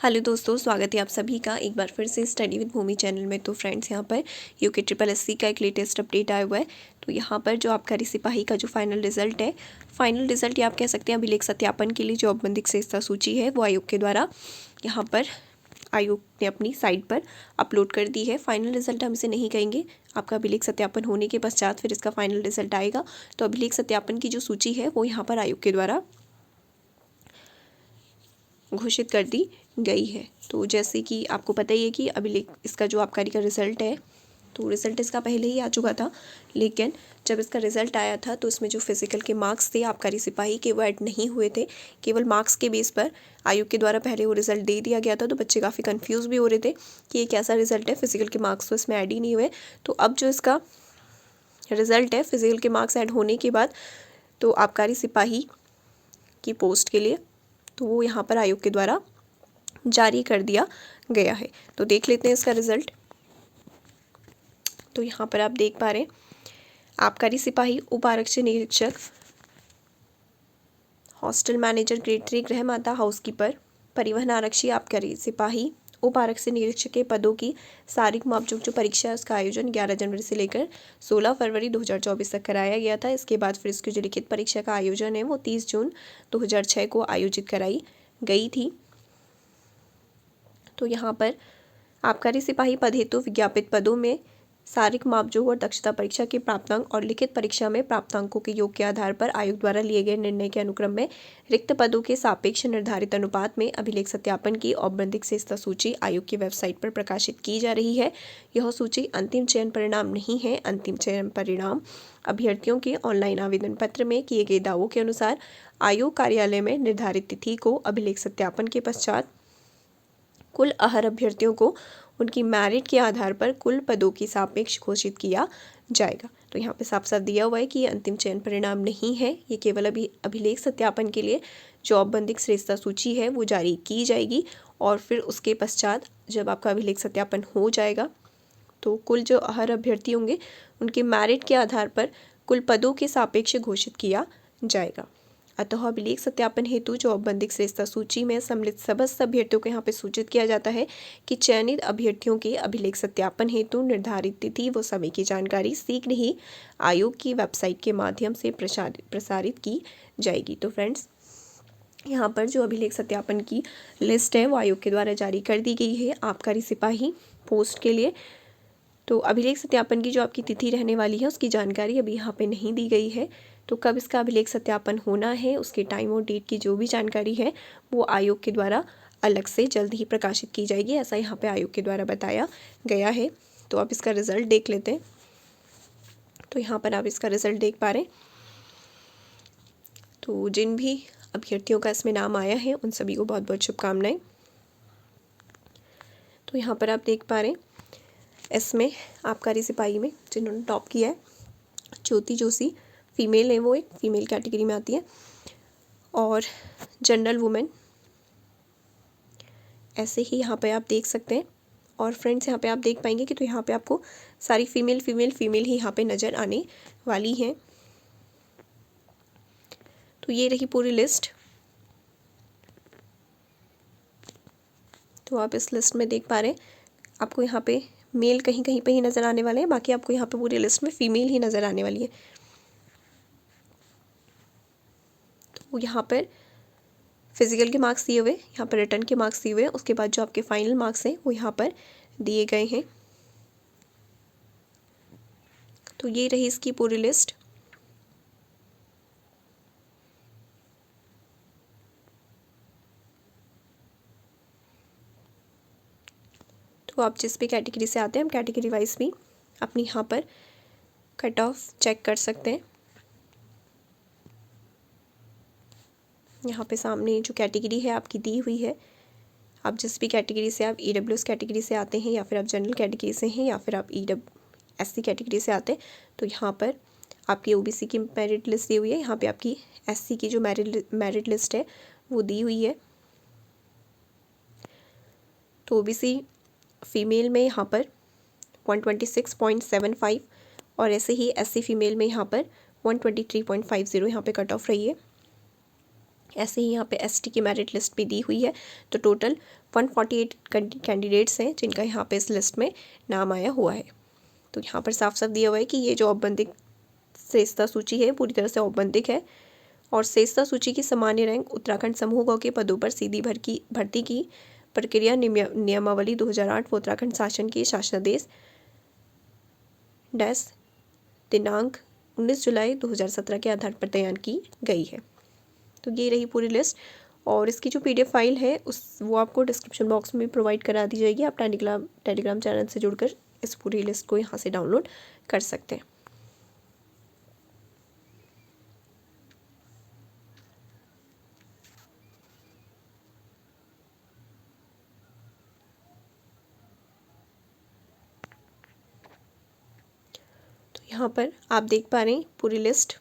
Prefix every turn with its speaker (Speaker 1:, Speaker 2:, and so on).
Speaker 1: Hello दोस्तों, स्वागत है आप सभी का एक बार फिर से स्टडी विद भूमि चैनल में। तो फ्रेंड्स, यहाँ पर यूके ट्रिपल एससी का एक लेटेस्ट अपडेट आया हुआ है। तो यहाँ पर जो आबकारी सिपाही का जो फाइनल रिजल्ट है, फाइनल रिजल्ट या आप कह सकते हैं अभिलेख सत्यापन के लिए जो औपबंधिक विशेषता सूची है वो आयोग के द्वारा यहाँ पर आयोग ने अपनी साइट पर अपलोड कर दी है। फाइनल रिजल्ट हम इसे नहीं कहेंगे, आपका अभिलेख सत्यापन होने के पश्चात फिर इसका फाइनल रिजल्ट आएगा। तो अभिलेख सत्यापन की जो सूची है वो यहाँ पर आयोग के द्वारा घोषित कर दी गई है। तो जैसे कि आपको पता ही है कि अभिलेख इसका जो आबकारी का रिज़ल्ट है, तो रिज़ल्ट इसका पहले ही आ चुका था, लेकिन जब इसका रिज़ल्ट आया था तो इसमें जो फिज़िकल के मार्क्स थे आबकारी सिपाही के वो ऐड नहीं हुए थे। केवल मार्क्स के बेस पर आयोग के द्वारा पहले वो रिज़ल्ट दे दिया गया था। तो बच्चे काफ़ी कन्फ्यूज़ भी हो रहे थे कि ये कैसा रिज़ल्ट है, फिज़िकल के मार्क्स तो इसमें ऐड ही नहीं हुए। तो अब जो इसका रिज़ल्ट है, फिज़िकल के मार्क्स ऐड होने के बाद तो आबकारी सिपाही की पोस्ट के लिए तो वो यहाँ पर आयोग के द्वारा जारी कर दिया गया है। तो देख लेते हैं इसका रिज़ल्ट। तो यहाँ पर आप देख पा रहे हैं, आबकारी सिपाही, उप आरक्षी निरीक्षक, हॉस्टल मैनेजर ग्रेड 3, गृह माता, हाउसकीपर, परिवहन आरक्षी, आबकारी सिपाही, उप आरक्षी निरीक्षक के पदों की शारीरिक मापजोक जो परीक्षा है उसका आयोजन 11 जनवरी से लेकर 16 फरवरी 2024 तक कराया गया था। इसके बाद फिर इसकी जो लिखित परीक्षा का आयोजन है वो 30 जून 2006 को आयोजित कराई गई थी। तो यहाँ पर आबकारी सिपाही पद हेतु विज्ञापित पदों में शारीरिक मापजोक और दक्षता परीक्षा के प्राप्तांक और लिखित परीक्षा में प्राप्तांकों के योग के आधार पर आयोग द्वारा लिए गए निर्णय के अनुक्रम में रिक्त पदों के सापेक्ष निर्धारित अनुपात में अभिलेख सत्यापन की औपबंधिक विशेषता सूची आयोग की वेबसाइट पर प्रकाशित की जा रही है। यह सूची अंतिम चयन परिणाम नहीं है। अंतिम चयन परिणाम अभ्यर्थियों के ऑनलाइन आवेदन पत्र में किए गए दावों के अनुसार आयोग कार्यालय में निर्धारित तिथि को अभिलेख सत्यापन के पश्चात कुल अहर अभ्यर्थियों को उनकी मेरिट के आधार पर कुल पदों की सापेक्ष घोषित किया जाएगा। तो यहाँ पे साफ साफ दिया हुआ है कि ये अंतिम चयन परिणाम नहीं है, ये केवल अभिलेख सत्यापन के लिए जो औपबंधिक श्रेष्ठता सूची है वो जारी की जाएगी और फिर उसके पश्चात जब आपका अभिलेख सत्यापन हो जाएगा तो कुल जो अहर अभ्यर्थी होंगे उनके मेरिट के आधार पर कुल पदों के सापेक्ष घोषित किया जाएगा। अतः अभिलेख सत्यापन हेतु जो औपबंधिक श्रेष्ठता सूची में सम्मिलित समस्त अभ्यर्थियों को यहाँ पे सूचित किया जाता है कि चयनित अभ्यर्थियों के अभिलेख सत्यापन हेतु निर्धारित तिथि व समय की जानकारी शीघ्र ही आयोग की वेबसाइट के माध्यम से प्रसारित की जाएगी। तो फ्रेंड्स, यहाँ पर जो अभिलेख सत्यापन की लिस्ट है वो आयोग के द्वारा जारी कर दी गई है आबकारी सिपाही पोस्ट के लिए। तो अभिलेख सत्यापन की जो आपकी तिथि रहने वाली है उसकी जानकारी अभी यहाँ पे नहीं दी गई है। तो कब इसका अभिलेख सत्यापन होना है, उसके टाइम और डेट की जो भी जानकारी है वो आयोग के द्वारा अलग से जल्द ही प्रकाशित की जाएगी, ऐसा यहाँ पे आयोग के द्वारा बताया गया है। तो आप इसका रिज़ल्ट देख लेते हैं। तो यहाँ पर आप इसका रिज़ल्ट देख पा रहे हैं। तो जिन भी अभ्यर्थियों का इसमें नाम आया है उन सभी को बहुत बहुत शुभकामनाएं। तो यहाँ पर आप देख पा रहे हैं, इसमें आबकारी सिपाही में जिन्होंने टॉप किया है, ज्योति जोशी फीमेल है, वो एक फीमेल कैटेगरी में आती है, और जनरल वुमेन ऐसे ही यहाँ पे आप देख सकते हैं। और फ्रेंड्स, यहाँ पे आप देख पाएंगे कि तो यहाँ पे आपको सारी फीमेल ही यहाँ पे नज़र आने वाली हैं। तो ये रही पूरी लिस्ट। तो आप इस लिस्ट में देख पा रहे हैं, आपको यहाँ पे मेल कहीं कहीं पे ही नज़र आने वाले हैं, बाकी आपको यहाँ पे पूरी लिस्ट में फीमेल ही नज़र आने वाली है। तो यहाँ पर फिज़िकल के मार्क्स दिए हुए, यहाँ पर रिटर्न के मार्क्स दिए हुए, उसके बाद जो आपके फाइनल मार्क्स हैं वो यहाँ पर दिए गए हैं। तो ये रही इसकी पूरी लिस्ट। तो आप जिस भी कैटेगरी से आते हैं, हम कैटेगरी वाइज भी अपनी यहाँ पर कट ऑफ चेक कर सकते हैं। यहाँ पे सामने जो कैटेगरी है आपकी दी हुई है। आप जिस भी कैटेगरी से, आप EWS कैटेगरी से आते हैं या फिर आप जनरल कैटेगरी से हैं या फिर आप SC कैटेगरी से आते हैं, तो यहाँ पर आपकी OBC की मेरिट लिस्ट दी हुई है। यहाँ पे आपकी SC की जो मेरिट लिस्ट है वो दी हुई है। तो OBC फीमेल में यहाँ पर 126.75 और ऐसे ही SC फीमेल में यहाँ पर 123.50 यहाँ पे कट ऑफ रही है। ऐसे ही यहाँ पे एसटी की मेरिट लिस्ट भी दी हुई है। तो टोटल 148 कैंडिडेट्स हैं जिनका यहाँ पे इस लिस्ट में नाम आया हुआ है। तो यहाँ पर साफ साफ दिया हुआ है कि ये जो औपबंधिक श्रेष्ठता सूची है पूरी तरह से औपबंधिक है और श्रेष्ठता सूची की सामान्य रैंक उत्तराखंड समूह ग के पदों पर सीधी भर्ती की प्रक्रिया नियमावली 2008 व उत्तराखंड शासन के शासनादेश डैश दिनांक 19 जुलाई 2017 के आधार पर तैयार की गई है। तो ये रही पूरी लिस्ट और इसकी जो PDF फाइल है वो आपको डिस्क्रिप्शन बॉक्स में प्रोवाइड करा दी जाएगी। आप टेलीग्राम चैनल से जुड़कर इस पूरी लिस्ट को यहाँ से डाउनलोड कर सकते हैं। तो यहाँ पर आप देख पा रहे हैं पूरी लिस्ट